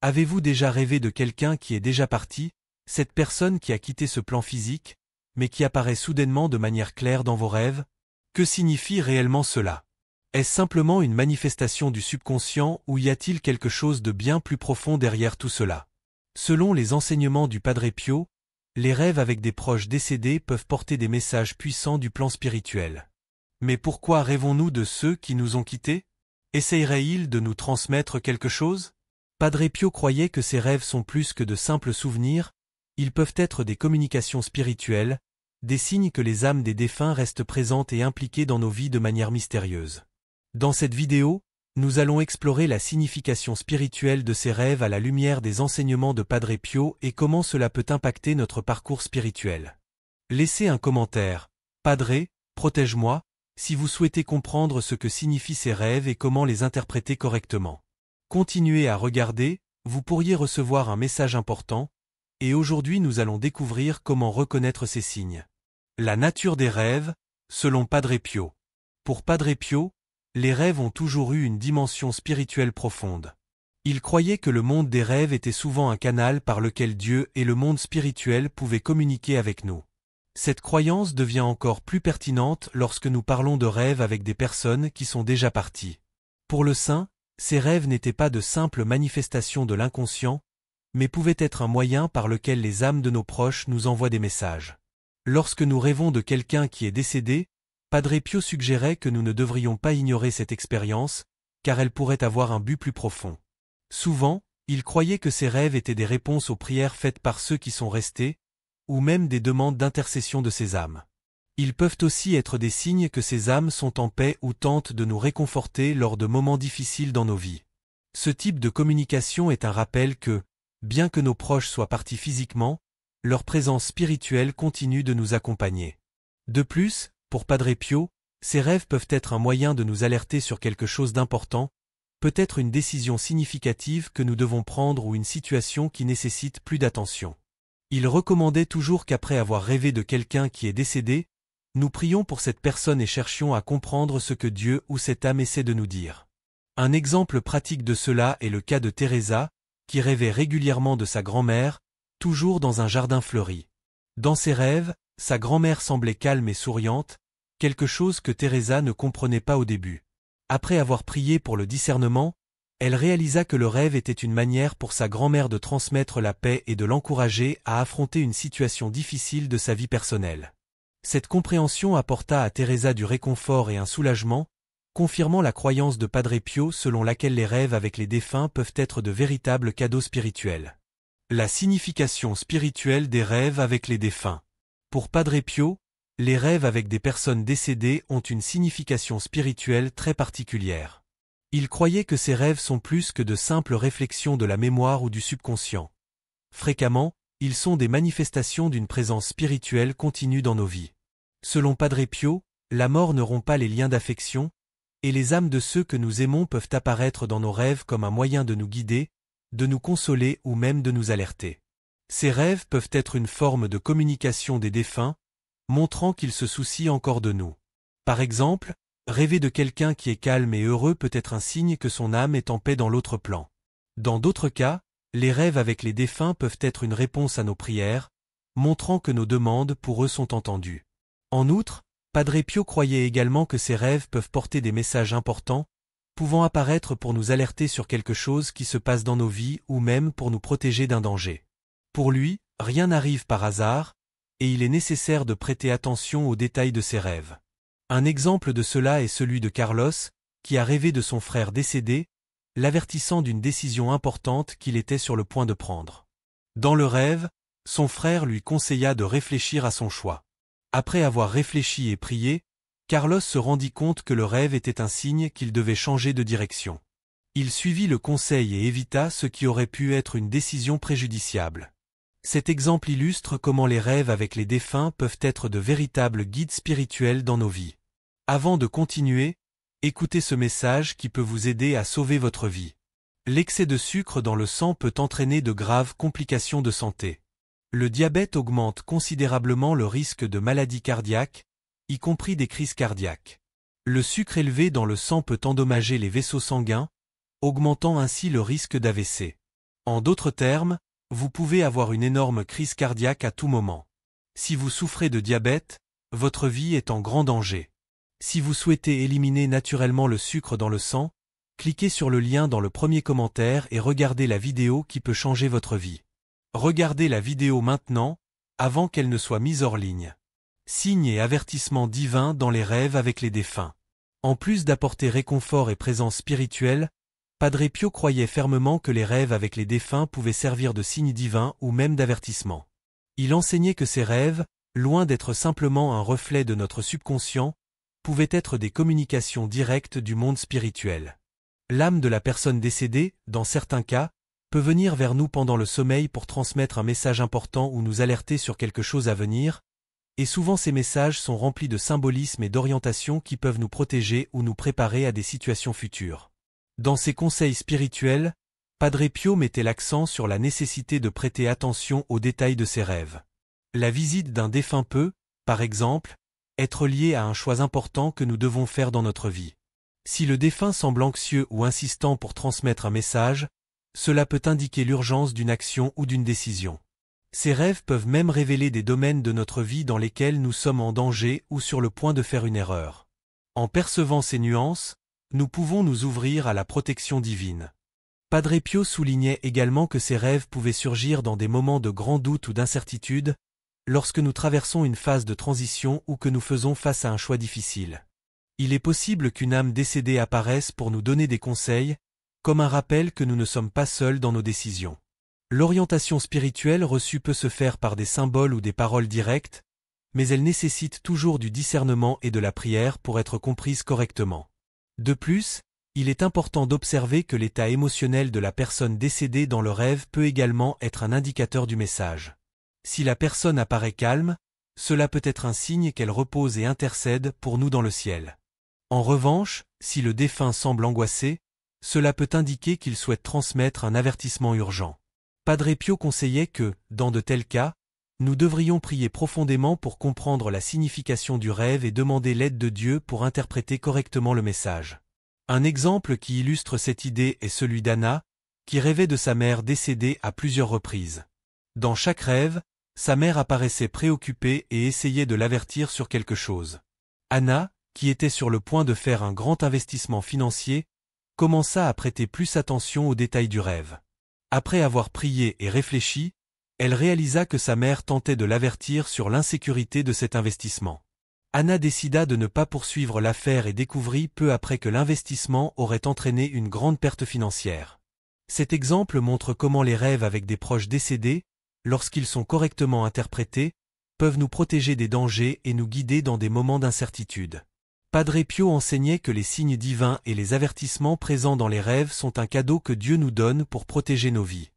Avez-vous déjà rêvé de quelqu'un qui est déjà parti, cette personne qui a quitté ce plan physique, mais qui apparaît soudainement de manière claire dans vos rêves? Que signifie réellement cela? Est-ce simplement une manifestation du subconscient ou y a-t-il quelque chose de bien plus profond derrière tout cela? Selon les enseignements du Padre Pio, les rêves avec des proches décédés peuvent porter des messages puissants du plan spirituel. Mais pourquoi rêvons-nous de ceux qui nous ont quittés? Essayeraient-ils de nous transmettre quelque chose? Padre Pio croyait que ces rêves sont plus que de simples souvenirs, ils peuvent être des communications spirituelles, des signes que les âmes des défunts restent présentes et impliquées dans nos vies de manière mystérieuse. Dans cette vidéo, nous allons explorer la signification spirituelle de ces rêves à la lumière des enseignements de Padre Pio et comment cela peut impacter notre parcours spirituel. Laissez un commentaire. Padre, protège-moi, si vous souhaitez comprendre ce que signifient ces rêves et comment les interpréter correctement. Continuez à regarder, vous pourriez recevoir un message important, et aujourd'hui nous allons découvrir comment reconnaître ces signes. La nature des rêves, selon Padre Pio. Pour Padre Pio, les rêves ont toujours eu une dimension spirituelle profonde. Il croyait que le monde des rêves était souvent un canal par lequel Dieu et le monde spirituel pouvaient communiquer avec nous. Cette croyance devient encore plus pertinente lorsque nous parlons de rêves avec des personnes qui sont déjà parties. Pour le saint, ces rêves n'étaient pas de simples manifestations de l'inconscient, mais pouvaient être un moyen par lequel les âmes de nos proches nous envoient des messages. Lorsque nous rêvons de quelqu'un qui est décédé, Padre Pio suggérait que nous ne devrions pas ignorer cette expérience, car elle pourrait avoir un but plus profond. Souvent, il croyait que ces rêves étaient des réponses aux prières faites par ceux qui sont restés, ou même des demandes d'intercession de ces âmes. Ils peuvent aussi être des signes que ces âmes sont en paix ou tentent de nous réconforter lors de moments difficiles dans nos vies. Ce type de communication est un rappel que, bien que nos proches soient partis physiquement, leur présence spirituelle continue de nous accompagner. De plus, pour Padre Pio, ces rêves peuvent être un moyen de nous alerter sur quelque chose d'important, peut-être une décision significative que nous devons prendre ou une situation qui nécessite plus d'attention. Il recommandait toujours qu'après avoir rêvé de quelqu'un qui est décédé, nous prions pour cette personne et cherchions à comprendre ce que Dieu ou cette âme essaie de nous dire. Un exemple pratique de cela est le cas de Teresa, qui rêvait régulièrement de sa grand-mère, toujours dans un jardin fleuri. Dans ses rêves, sa grand-mère semblait calme et souriante, quelque chose que Teresa ne comprenait pas au début. Après avoir prié pour le discernement, elle réalisa que le rêve était une manière pour sa grand-mère de transmettre la paix et de l'encourager à affronter une situation difficile de sa vie personnelle. Cette compréhension apporta à Teresa du réconfort et un soulagement, confirmant la croyance de Padre Pio selon laquelle les rêves avec les défunts peuvent être de véritables cadeaux spirituels. La signification spirituelle des rêves avec les défunts. Pour Padre Pio, les rêves avec des personnes décédées ont une signification spirituelle très particulière. Il croyait que ces rêves sont plus que de simples réflexions de la mémoire ou du subconscient. Fréquemment, ils sont des manifestations d'une présence spirituelle continue dans nos vies. Selon Padre Pio, la mort ne rompt pas les liens d'affection, et les âmes de ceux que nous aimons peuvent apparaître dans nos rêves comme un moyen de nous guider, de nous consoler ou même de nous alerter. Ces rêves peuvent être une forme de communication des défunts, montrant qu'ils se soucient encore de nous. Par exemple, rêver de quelqu'un qui est calme et heureux peut être un signe que son âme est en paix dans l'autre plan. Dans d'autres cas, les rêves avec les défunts peuvent être une réponse à nos prières, montrant que nos demandes pour eux sont entendues. En outre, Padre Pio croyait également que ces rêves peuvent porter des messages importants, pouvant apparaître pour nous alerter sur quelque chose qui se passe dans nos vies ou même pour nous protéger d'un danger. Pour lui, rien n'arrive par hasard, et il est nécessaire de prêter attention aux détails de ses rêves. Un exemple de cela est celui de Carlos, qui a rêvé de son frère décédé, l'avertissant d'une décision importante qu'il était sur le point de prendre. Dans le rêve, son frère lui conseilla de réfléchir à son choix. Après avoir réfléchi et prié, Carlos se rendit compte que le rêve était un signe qu'il devait changer de direction. Il suivit le conseil et évita ce qui aurait pu être une décision préjudiciable. Cet exemple illustre comment les rêves avec les défunts peuvent être de véritables guides spirituels dans nos vies. Avant de continuer, écoutez ce message qui peut vous aider à sauver votre vie. L'excès de sucre dans le sang peut entraîner de graves complications de santé. Le diabète augmente considérablement le risque de maladies cardiaques, y compris des crises cardiaques. Le sucre élevé dans le sang peut endommager les vaisseaux sanguins, augmentant ainsi le risque d'AVC. En d'autres termes, vous pouvez avoir une énorme crise cardiaque à tout moment. Si vous souffrez de diabète, votre vie est en grand danger. Si vous souhaitez éliminer naturellement le sucre dans le sang, cliquez sur le lien dans le premier commentaire et regardez la vidéo qui peut changer votre vie. Regardez la vidéo maintenant, avant qu'elle ne soit mise hors ligne. Signes et avertissements divins dans les rêves avec les défunts. En plus d'apporter réconfort et présence spirituelle, Padre Pio croyait fermement que les rêves avec les défunts pouvaient servir de signes divins ou même d'avertissement. Il enseignait que ces rêves, loin d'être simplement un reflet de notre subconscient, pouvaient être des communications directes du monde spirituel. L'âme de la personne décédée, dans certains cas, peut venir vers nous pendant le sommeil pour transmettre un message important ou nous alerter sur quelque chose à venir, et souvent ces messages sont remplis de symbolisme et d'orientation qui peuvent nous protéger ou nous préparer à des situations futures. Dans ses conseils spirituels, Padre Pio mettait l'accent sur la nécessité de prêter attention aux détails de ses rêves. La visite d'un défunt peut, par exemple, être liée à un choix important que nous devons faire dans notre vie. Si le défunt semble anxieux ou insistant pour transmettre un message, cela peut indiquer l'urgence d'une action ou d'une décision. Ces rêves peuvent même révéler des domaines de notre vie dans lesquels nous sommes en danger ou sur le point de faire une erreur. En percevant ces nuances, nous pouvons nous ouvrir à la protection divine. Padre Pio soulignait également que ces rêves pouvaient surgir dans des moments de grand doute ou d'incertitude, lorsque nous traversons une phase de transition ou que nous faisons face à un choix difficile. Il est possible qu'une âme décédée apparaisse pour nous donner des conseils, comme un rappel que nous ne sommes pas seuls dans nos décisions. L'orientation spirituelle reçue peut se faire par des symboles ou des paroles directes, mais elle nécessite toujours du discernement et de la prière pour être comprise correctement. De plus, il est important d'observer que l'état émotionnel de la personne décédée dans le rêve peut également être un indicateur du message. Si la personne apparaît calme, cela peut être un signe qu'elle repose et intercède pour nous dans le ciel. En revanche, si le défunt semble angoissé, cela peut indiquer qu'il souhaite transmettre un avertissement urgent. Padre Pio conseillait que, dans de tels cas, nous devrions prier profondément pour comprendre la signification du rêve et demander l'aide de Dieu pour interpréter correctement le message. Un exemple qui illustre cette idée est celui d'Anna, qui rêvait de sa mère décédée à plusieurs reprises. Dans chaque rêve, sa mère apparaissait préoccupée et essayait de l'avertir sur quelque chose. Anna, qui était sur le point de faire un grand investissement financier, commença à prêter plus attention aux détails du rêve. Après avoir prié et réfléchi, elle réalisa que sa mère tentait de l'avertir sur l'insécurité de cet investissement. Anna décida de ne pas poursuivre l'affaire et découvrit peu après que l'investissement aurait entraîné une grande perte financière. Cet exemple montre comment les rêves avec des proches décédés, lorsqu'ils sont correctement interprétés, peuvent nous protéger des dangers et nous guider dans des moments d'incertitude. Padre Pio enseignait que les signes divins et les avertissements présents dans les rêves sont un cadeau que Dieu nous donne pour protéger nos vies.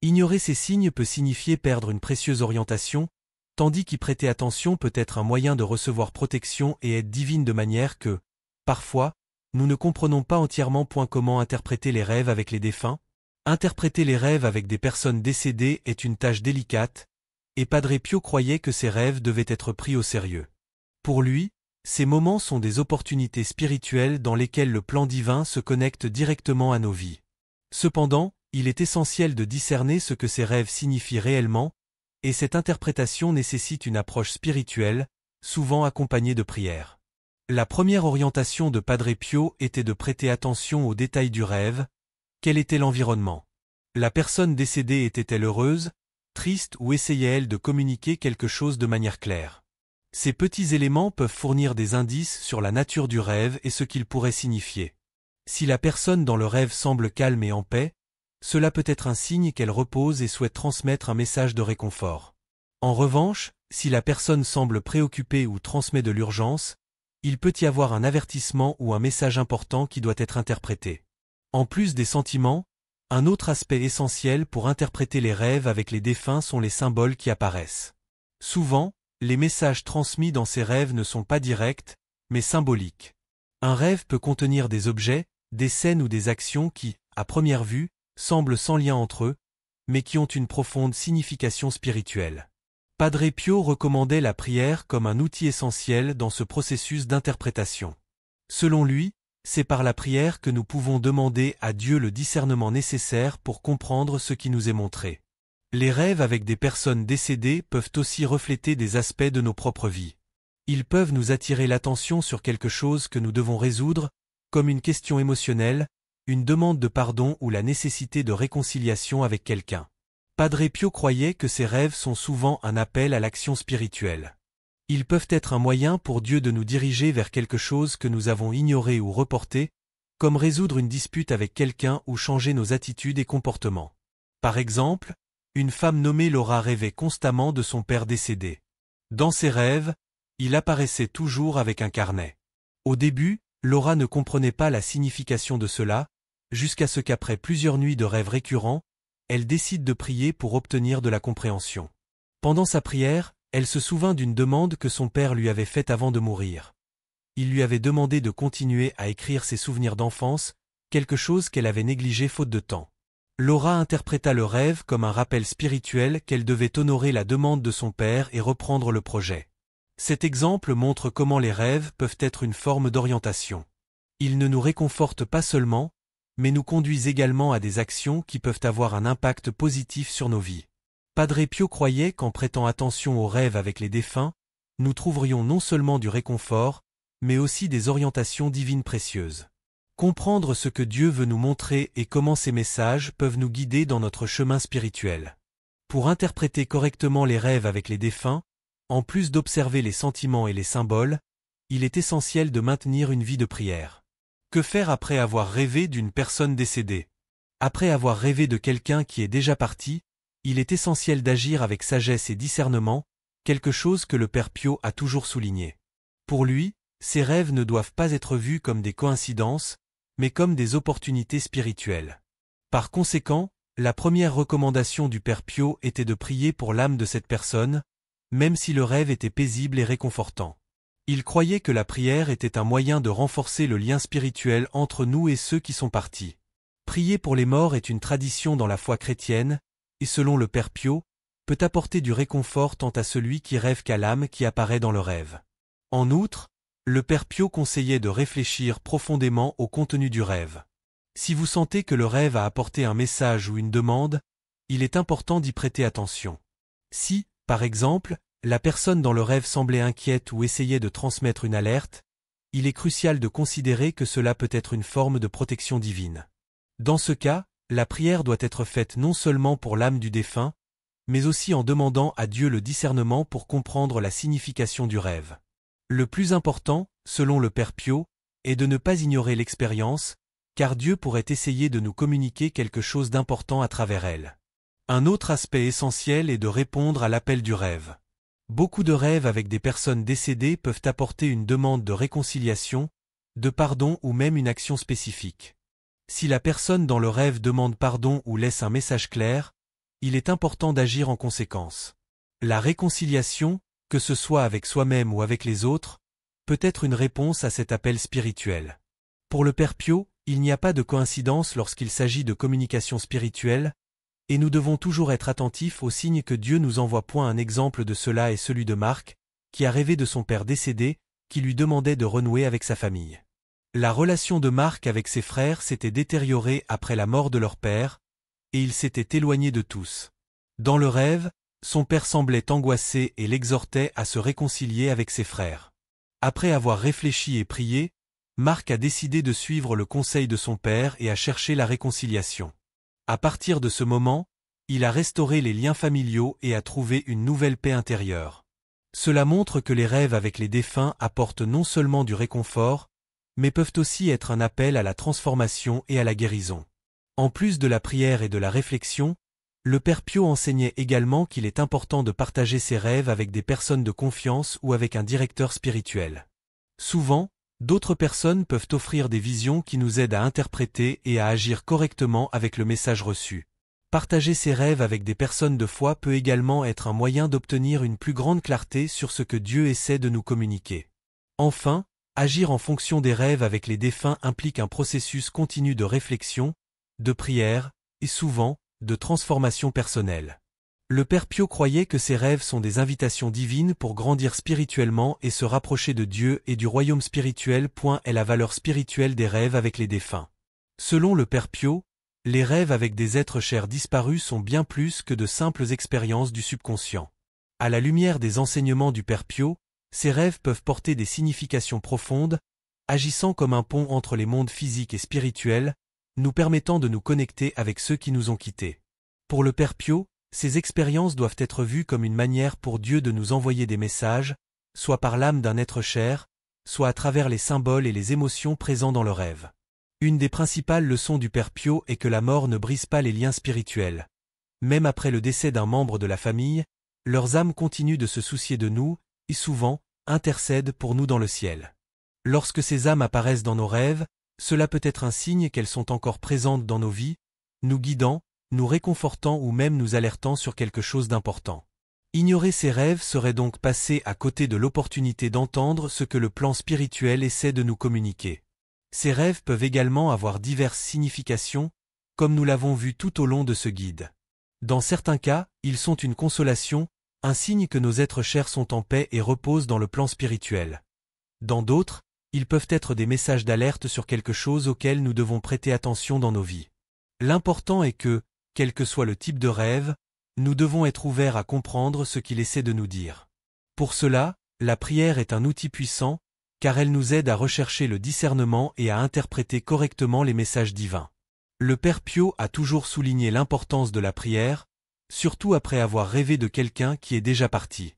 Ignorer ces signes peut signifier perdre une précieuse orientation, tandis qu'y prêter attention peut être un moyen de recevoir protection et aide divine de manière que, parfois, nous ne comprenons pas entièrement comment interpréter les rêves avec les défunts. Interpréter les rêves avec des personnes décédées est une tâche délicate, et Padre Pio croyait que ces rêves devaient être pris au sérieux. Pour lui, ces moments sont des opportunités spirituelles dans lesquelles le plan divin se connecte directement à nos vies. Cependant, il est essentiel de discerner ce que ces rêves signifient réellement, et cette interprétation nécessite une approche spirituelle, souvent accompagnée de prières. La première orientation de Padre Pio était de prêter attention aux détails du rêve. Quel était l'environnement? La personne décédée était-elle heureuse, triste ou essayait-elle de communiquer quelque chose de manière claire? Ces petits éléments peuvent fournir des indices sur la nature du rêve et ce qu'il pourrait signifier. Si la personne dans le rêve semble calme et en paix, cela peut être un signe qu'elle repose et souhaite transmettre un message de réconfort. En revanche, si la personne semble préoccupée ou transmet de l'urgence, il peut y avoir un avertissement ou un message important qui doit être interprété. En plus des sentiments, un autre aspect essentiel pour interpréter les rêves avec les défunts sont les symboles qui apparaissent. Souvent, les messages transmis dans ces rêves ne sont pas directs, mais symboliques. Un rêve peut contenir des objets, des scènes ou des actions qui, à première vue, semblent sans lien entre eux, mais qui ont une profonde signification spirituelle. Padre Pio recommandait la prière comme un outil essentiel dans ce processus d'interprétation. Selon lui, C'est par la prière que nous pouvons demander à Dieu le discernement nécessaire pour comprendre ce qui nous est montré. Les rêves avec des personnes décédées peuvent aussi refléter des aspects de nos propres vies. Ils peuvent nous attirer l'attention sur quelque chose que nous devons résoudre, comme une question émotionnelle, une demande de pardon ou la nécessité de réconciliation avec quelqu'un. Padre Pio croyait que ces rêves sont souvent un appel à l'action spirituelle. Ils peuvent être un moyen pour Dieu de nous diriger vers quelque chose que nous avons ignoré ou reporté, comme résoudre une dispute avec quelqu'un ou changer nos attitudes et comportements. Par exemple, une femme nommée Laura rêvait constamment de son père décédé. Dans ses rêves, il apparaissait toujours avec un carnet. Au début, Laura ne comprenait pas la signification de cela, jusqu'à ce qu'après plusieurs nuits de rêves récurrents, elle décide de prier pour obtenir de la compréhension. Pendant sa prière, elle se souvint d'une demande que son père lui avait faite avant de mourir. Il lui avait demandé de continuer à écrire ses souvenirs d'enfance, quelque chose qu'elle avait négligé faute de temps. Laura interpréta le rêve comme un rappel spirituel qu'elle devait honorer la demande de son père et reprendre le projet. Cet exemple montre comment les rêves peuvent être une forme d'orientation. Ils ne nous réconfortent pas seulement, mais nous conduisent également à des actions qui peuvent avoir un impact positif sur nos vies. Padre Pio croyait qu'en prêtant attention aux rêves avec les défunts, nous trouverions non seulement du réconfort, mais aussi des orientations divines précieuses. Comprendre ce que Dieu veut nous montrer et comment ces messages peuvent nous guider dans notre chemin spirituel. Pour interpréter correctement les rêves avec les défunts, en plus d'observer les sentiments et les symboles, il est essentiel de maintenir une vie de prière. Que faire après avoir rêvé d'une personne décédée? Après avoir rêvé de quelqu'un qui est déjà parti, il est essentiel d'agir avec sagesse et discernement, quelque chose que le Père Pio a toujours souligné. Pour lui, ces rêves ne doivent pas être vus comme des coïncidences, mais comme des opportunités spirituelles. Par conséquent, la première recommandation du Père Pio était de prier pour l'âme de cette personne, même si le rêve était paisible et réconfortant. Il croyait que la prière était un moyen de renforcer le lien spirituel entre nous et ceux qui sont partis. Prier pour les morts est une tradition dans la foi chrétienne, et selon le Père Pio, peut apporter du réconfort tant à celui qui rêve qu'à l'âme qui apparaît dans le rêve. En outre, le Père Pio conseillait de réfléchir profondément au contenu du rêve. Si vous sentez que le rêve a apporté un message ou une demande, il est important d'y prêter attention. Si, par exemple, la personne dans le rêve semblait inquiète ou essayait de transmettre une alerte, il est crucial de considérer que cela peut être une forme de protection divine. Dans ce cas, la prière doit être faite non seulement pour l'âme du défunt, mais aussi en demandant à Dieu le discernement pour comprendre la signification du rêve. Le plus important, selon le Père Pio, est de ne pas ignorer l'expérience, car Dieu pourrait essayer de nous communiquer quelque chose d'important à travers elle. Un autre aspect essentiel est de répondre à l'appel du rêve. Beaucoup de rêves avec des personnes décédées peuvent apporter une demande de réconciliation, de pardon ou même une action spécifique. Si la personne dans le rêve demande pardon ou laisse un message clair, il est important d'agir en conséquence. La réconciliation, que ce soit avec soi-même ou avec les autres, peut être une réponse à cet appel spirituel. Pour le Père Pio, il n'y a pas de coïncidence lorsqu'il s'agit de communication spirituelle, et nous devons toujours être attentifs aux signes que Dieu nous envoie. Un exemple de cela est celui de Marc, qui a rêvé de son père décédé, qui lui demandait de renouer avec sa famille. La relation de Marc avec ses frères s'était détériorée après la mort de leur père, et il s'était éloigné de tous. Dans le rêve, son père semblait angoissé et l'exhortait à se réconcilier avec ses frères. Après avoir réfléchi et prié, Marc a décidé de suivre le conseil de son père et a cherché la réconciliation. À partir de ce moment, il a restauré les liens familiaux et a trouvé une nouvelle paix intérieure. Cela montre que les rêves avec les défunts apportent non seulement du réconfort, mais peuvent aussi être un appel à la transformation et à la guérison. En plus de la prière et de la réflexion, le Père Pio enseignait également qu'il est important de partager ses rêves avec des personnes de confiance ou avec un directeur spirituel. Souvent, d'autres personnes peuvent offrir des visions qui nous aident à interpréter et à agir correctement avec le message reçu. Partager ses rêves avec des personnes de foi peut également être un moyen d'obtenir une plus grande clarté sur ce que Dieu essaie de nous communiquer. Enfin, agir en fonction des rêves avec les défunts implique un processus continu de réflexion, de prière, et souvent, de transformation personnelle. Le Père Pio croyait que ces rêves sont des invitations divines pour grandir spirituellement et se rapprocher de Dieu et du royaume spirituel. Est la valeur spirituelle des rêves avec les défunts. Selon le Père Pio, les rêves avec des êtres chers disparus sont bien plus que de simples expériences du subconscient. À la lumière des enseignements du Père Pio, ces rêves peuvent porter des significations profondes, agissant comme un pont entre les mondes physiques et spirituels, nous permettant de nous connecter avec ceux qui nous ont quittés. Pour le Père Pio, ces expériences doivent être vues comme une manière pour Dieu de nous envoyer des messages, soit par l'âme d'un être cher, soit à travers les symboles et les émotions présents dans le rêve. Une des principales leçons du Père Pio est que la mort ne brise pas les liens spirituels. Même après le décès d'un membre de la famille, leurs âmes continuent de se soucier de nous, et souvent, intercèdent pour nous dans le ciel. Lorsque ces âmes apparaissent dans nos rêves, cela peut être un signe qu'elles sont encore présentes dans nos vies, nous guidant, nous réconfortant ou même nous alertant sur quelque chose d'important. Ignorer ces rêves serait donc passer à côté de l'opportunité d'entendre ce que le plan spirituel essaie de nous communiquer. Ces rêves peuvent également avoir diverses significations, comme nous l'avons vu tout au long de ce guide. Dans certains cas, ils sont une consolation, un signe que nos êtres chers sont en paix et reposent dans le plan spirituel. Dans d'autres, ils peuvent être des messages d'alerte sur quelque chose auquel nous devons prêter attention dans nos vies. L'important est que, quel que soit le type de rêve, nous devons être ouverts à comprendre ce qu'il essaie de nous dire. Pour cela, la prière est un outil puissant, car elle nous aide à rechercher le discernement et à interpréter correctement les messages divins. Le Père Pio a toujours souligné l'importance de la prière, surtout après avoir rêvé de quelqu'un qui est déjà parti.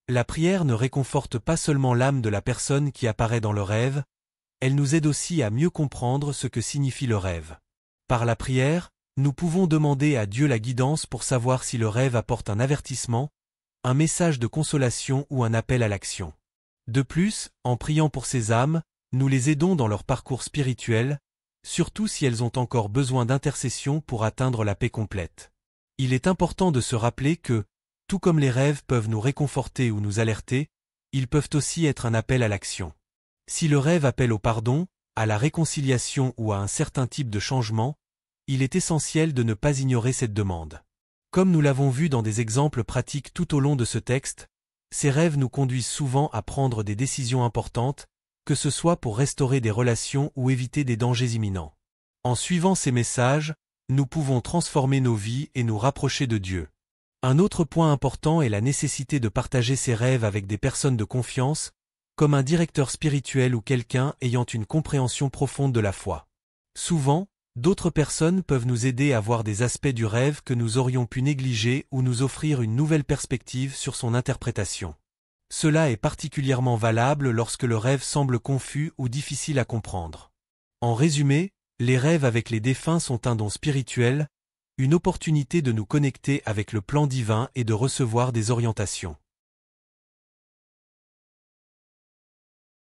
La prière ne réconforte pas seulement l'âme de la personne qui apparaît dans le rêve, elle nous aide aussi à mieux comprendre ce que signifie le rêve. Par la prière, nous pouvons demander à Dieu la guidance pour savoir si le rêve apporte un avertissement, un message de consolation ou un appel à l'action. De plus, en priant pour ces âmes, nous les aidons dans leur parcours spirituel, surtout si elles ont encore besoin d'intercession pour atteindre la paix complète. Il est important de se rappeler que, tout comme les rêves peuvent nous réconforter ou nous alerter, ils peuvent aussi être un appel à l'action. Si le rêve appelle au pardon, à la réconciliation ou à un certain type de changement, il est essentiel de ne pas ignorer cette demande. Comme nous l'avons vu dans des exemples pratiques tout au long de ce texte, ces rêves nous conduisent souvent à prendre des décisions importantes, que ce soit pour restaurer des relations ou éviter des dangers imminents. En suivant ces messages, nous pouvons transformer nos vies et nous rapprocher de Dieu. Un autre point important est la nécessité de partager ces rêves avec des personnes de confiance, comme un directeur spirituel ou quelqu'un ayant une compréhension profonde de la foi. Souvent, d'autres personnes peuvent nous aider à voir des aspects du rêve que nous aurions pu négliger ou nous offrir une nouvelle perspective sur son interprétation. Cela est particulièrement valable lorsque le rêve semble confus ou difficile à comprendre. En résumé, les rêves avec les défunts sont un don spirituel, une opportunité de nous connecter avec le plan divin et de recevoir des orientations.